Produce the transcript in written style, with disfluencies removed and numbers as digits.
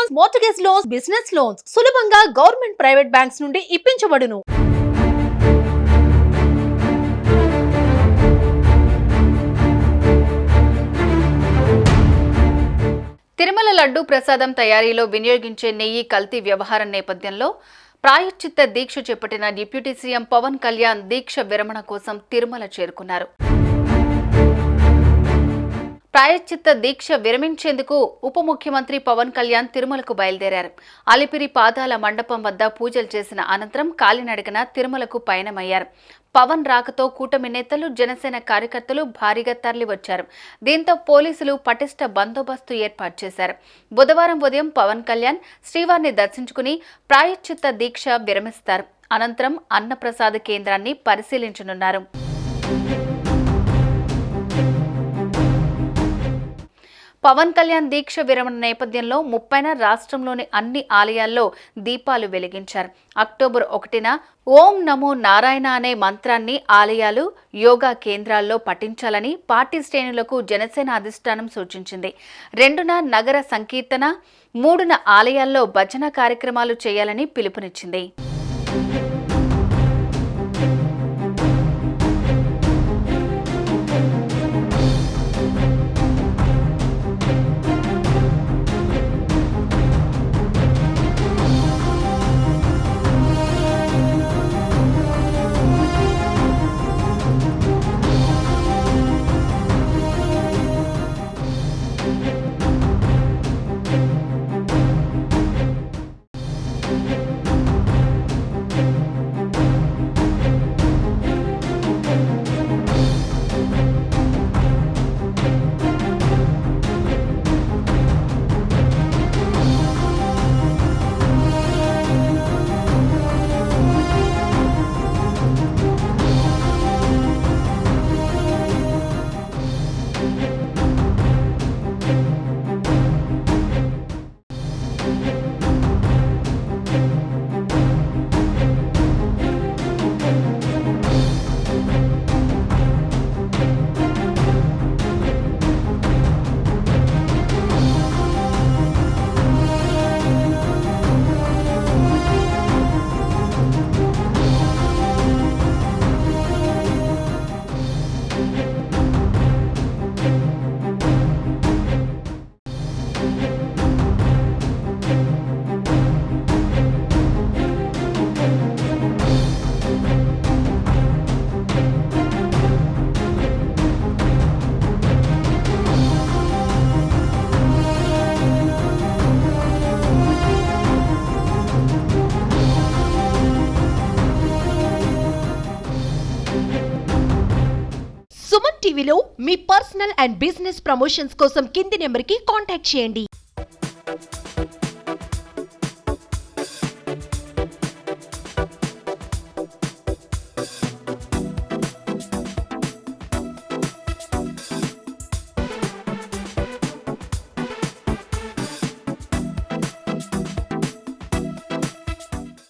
Loans, mortgage loans, business loans సులభంగా government, private banks నుండి ఇప్పించబడును. తిరుమల లడ్డూ ప్రసాదం తయారీలో వినియోగించే నెయ్యి కల్తీ వ్యవహారం నేపథ్యంలో ప్రాయశ్చిత్త దీక్ష చేపట్టిన డిప్యూటీ సీఎం పవన్ కళ్యాణ్ దీక్ష విరమణ కోసం తిరుమల చేరుకున్నారు. ప్రాయశ్చిత్త దీక్ష విరమించేందుకు ఉప ముఖ్యమంత్రి పవన్ కళ్యాణ్ తిరుమలకు బయలుదేరారు. అలిపిరి పాదాల మండపం వద్ద పూజలు చేసిన అనంతరం కాలినడకన తిరుమలకు పయనమయ్యారు. పవన్ రాకతో కూటమి నేతలు, జనసేన కార్యకర్తలు భారీగా తరలివచ్చారు. దీంతో పోలీసులు పటిష్ట బందోబస్తు ఏర్పాటు చేశారు. బుధవారం ఉదయం పవన్ కళ్యాణ్ శ్రీవారిని దర్శించుకుని ప్రాయశ్చిత్త దీక్ష విరమిస్తారు. అనంతరం అన్నప్రసాద కేంద్రాన్ని పరిశీలించనున్నారు. పవన్ కళ్యాణ్ దీక్ష విరమణ నేపథ్యంలో 30న రాష్ట్రంలోని అన్ని ఆలయాల్లో దీపాలు వెలిగించారు. అక్టోబర్ 1న ఓం నమో నారాయణ అనే మంత్రాన్ని ఆలయాలు, యోగా కేంద్రాల్లో పఠించాలని పార్టీ శ్రేణులకు జనసేన అధిష్టానం సూచించింది. 2న నగర సంకీర్తన, 3న ఆలయాల్లో భజన కార్యక్రమాలు చేయాలని పిలుపునిచ్చింది. సుమన్ టీవీలో మీ పర్సనల్ అండ్ బిజినెస్ ప్రమోషన్స్ కోసం కింది నెంబర్కి కాంటాక్ట్ చేయండి.